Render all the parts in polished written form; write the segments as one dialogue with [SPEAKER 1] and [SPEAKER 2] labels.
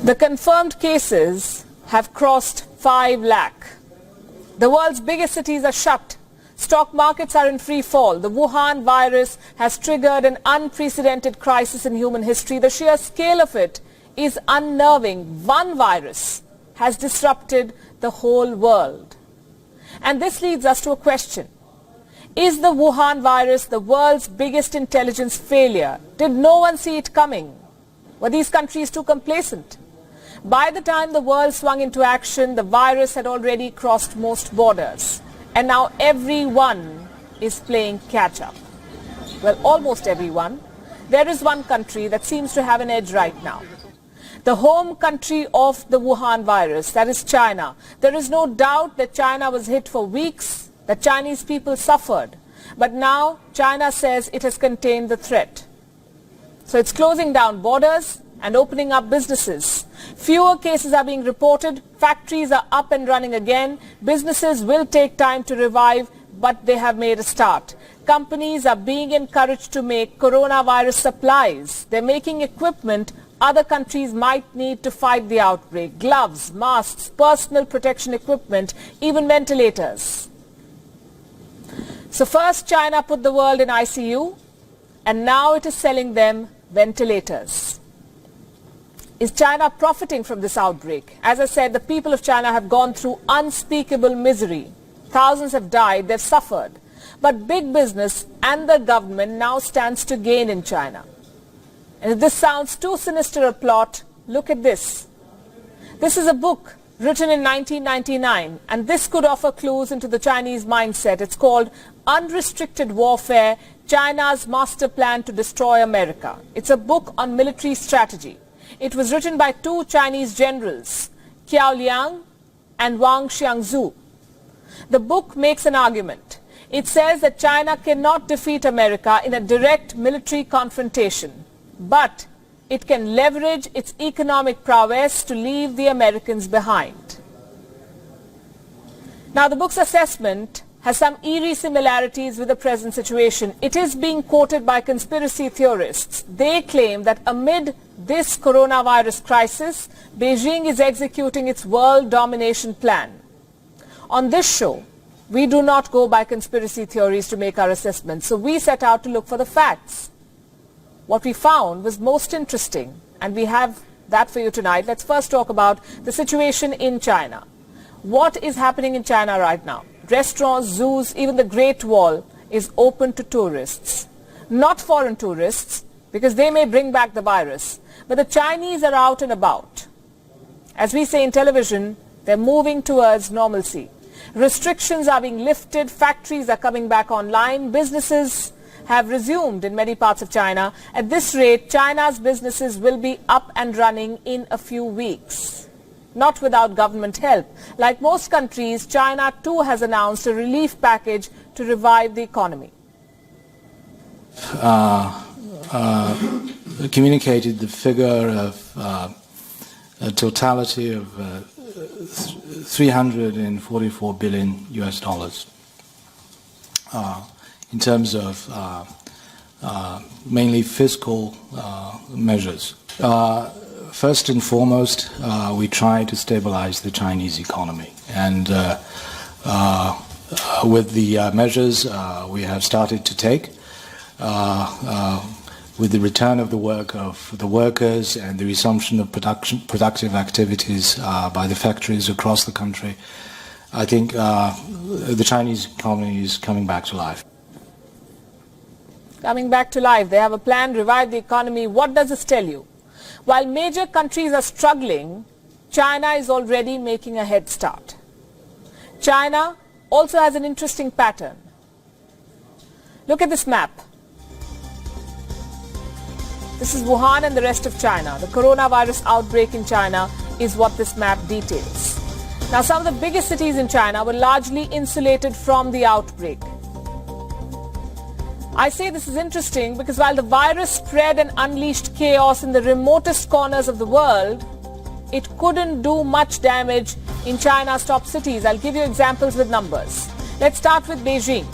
[SPEAKER 1] The confirmed cases have crossed 5 lakh. The world's biggest cities are shut. Stock markets are in free fall. The Wuhan virus has triggered an unprecedented crisis in human history. The sheer scale of it is unnerving. One virus has disrupted the whole world. And this leads us to a question. Is the Wuhan virus the world's biggest intelligence failure? Did no one see it coming? Were these countries too complacent? By the time the world swung into action, the virus had already crossed most borders. And now everyone is playing catch-up. Well, almost everyone. There is one country that seems to have an edge right now. The home country of the Wuhan virus, that is China. There is no doubt that China was hit for weeks, that Chinese people suffered. But now China says it has contained the threat. So it's closing down borders and opening up businesses. Fewer cases are being reported. Factories are up and running again. Businesses will take time to revive, but they have made a start. Companies are being encouraged to make coronavirus supplies. They're making equipment other countries might need to fight the outbreak. Gloves, masks, personal protection equipment, even ventilators. So first China put the world in ICU, and now it is selling them ventilators. Is China profiting from this outbreak? As I said, the people of China have gone through unspeakable misery. Thousands have died, they've suffered. But big business and the government now stands to gain in China. And if this sounds too sinister a plot, look at this. This is a book written in 1999, and this could offer clues into the Chinese mindset. It's called Unrestricted Warfare, China's Master Plan to Destroy America. It's a book on military strategy. It was written by two Chinese generals, Qiao Liang and Wang Xiangzu. The book makes an argument. It says that China cannot defeat America in a direct military confrontation, but it can leverage its economic prowess to leave the Americans behind. Now, the book's assessment has some eerie similarities with the present situation. It is being quoted by conspiracy theorists. They claim that amid this coronavirus crisis, Beijing is executing its world domination plan. On this show, we do not go by conspiracy theories to make our assessments, so we set out to look for the facts. What we found was most interesting, and we have that for you tonight. Let's first talk about the situation in China. What is happening in China right now? Restaurants, zoos, even the Great Wall is open to tourists. Not foreign tourists, because they may bring back the virus, but the Chinese are out and about. As we say in television, they're moving towards normalcy. Restrictions are being lifted, factories are coming back online, businesses have resumed in many parts of China. At this rate, China's businesses will be up and running in a few weeks, not without government help. Like most countries, China too has announced a relief package to revive the economy.
[SPEAKER 2] Communicated the figure of a totality of 344 billion US dollars. In terms of mainly fiscal measures. First and foremost, we try to stabilize the Chinese economy. And with the measures we have started to take, with the return of the work of the workers and the resumption of productive activities by the factories across the country, I think the Chinese economy is coming back to life.
[SPEAKER 1] Coming back to life. They have a plan, revive the economy. What does this tell you? While major countries are struggling, China is already making a head start. China also has an interesting pattern. Look at this map. This is Wuhan and the rest of China. The coronavirus outbreak in China is what this map details. Now, some of the biggest cities in China were largely insulated from the outbreak. I say this is interesting because while the virus spread and unleashed chaos in the remotest corners of the world, it couldn't do much damage in China's top cities. I'll give you examples with numbers. Let's start with Beijing.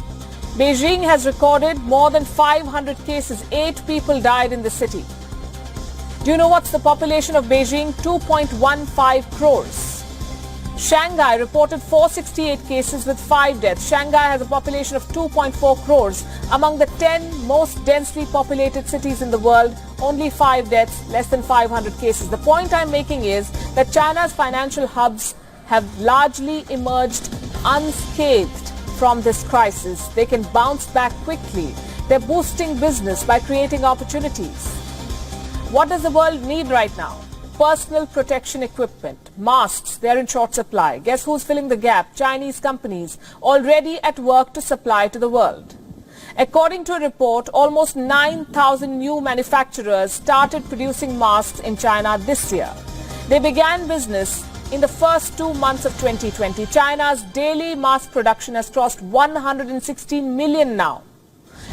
[SPEAKER 1] Beijing has recorded more than 500 cases. 8 people died in the city. Do you know what's the population of Beijing? 2.15 crores. Shanghai reported 468 cases with 5 deaths. Shanghai has a population of 2.4 crores. Among the 10 most densely populated cities in the world, only 5 deaths, less than 500 cases. The point I'm making is that China's financial hubs have largely emerged unscathed from this crisis. They can bounce back quickly. They're boosting business by creating opportunities. What does the world need right now? Personal protection equipment, masks, they're in short supply. Guess who's filling the gap? Chinese companies already at work to supply to the world. According to a report, almost 9,000 new manufacturers started producing masks in China this year. They began business in the first 2 months of 2020. China's daily mask production has crossed 116 million now.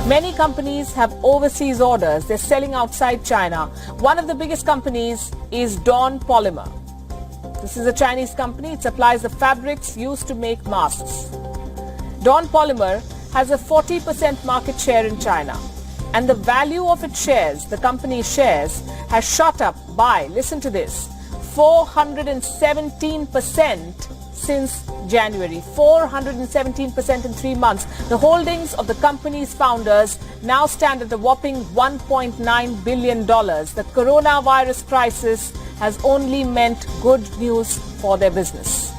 [SPEAKER 1] Many companies have overseas orders. They're selling outside China. One of the biggest companies is Dawn Polymer. This is a Chinese company. It supplies the fabrics used to make masks. Dawn Polymer has a 40% market share in China. And the value of its shares, the company's shares, has shot up by, listen to this, 417% since January. 417% in 3 months. The holdings of the company's founders now stand at a whopping $1.9 billion. The coronavirus crisis has only meant good news for their business.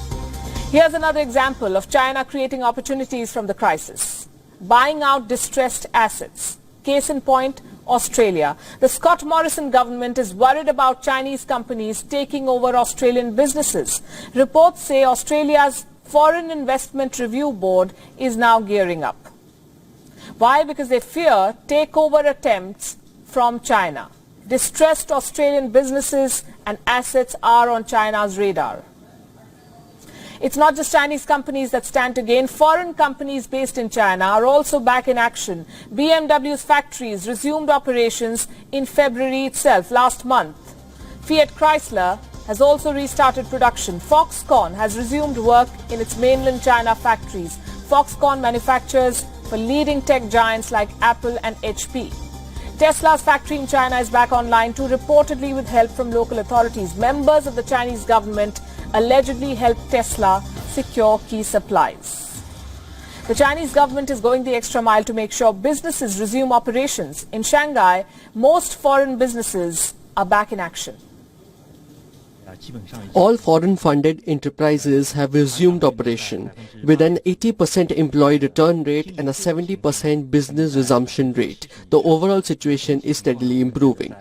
[SPEAKER 1] Here's another example of China creating opportunities from the crisis. Buying out distressed assets. Case in point, Australia. The Scott Morrison government is worried about Chinese companies taking over Australian businesses. Reports say Australia's Foreign Investment Review Board is now gearing up. Why? Because they fear takeover attempts from China. Distressed Australian businesses and assets are on China's radar. It's not just Chinese companies that stand to gain. Foreign companies based in China are also back in action. BMW's factories resumed operations in February itself, last month. Fiat Chrysler has also restarted production. Foxconn has resumed work in its mainland China factories. Foxconn manufactures for leading tech giants like Apple and HP. Tesla's factory in China is back online too, reportedly with help from local authorities. Members of the Chinese government allegedly helped Tesla secure key supplies. The Chinese government is going the extra mile to make sure businesses resume operations. In Shanghai, most foreign businesses are back in action.
[SPEAKER 3] All foreign-funded enterprises have resumed operation, with an 80% employee return rate and a 70% business resumption rate. The overall situation is steadily improving.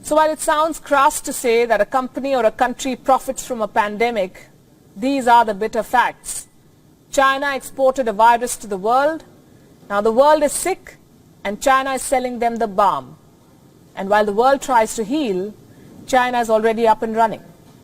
[SPEAKER 1] So while it sounds crass to say that a company or a country profits from a pandemic, these are the bitter facts. China exported a virus to the world. Now the world is sick and China is selling them the balm. And while the world tries to heal, China is already up and running.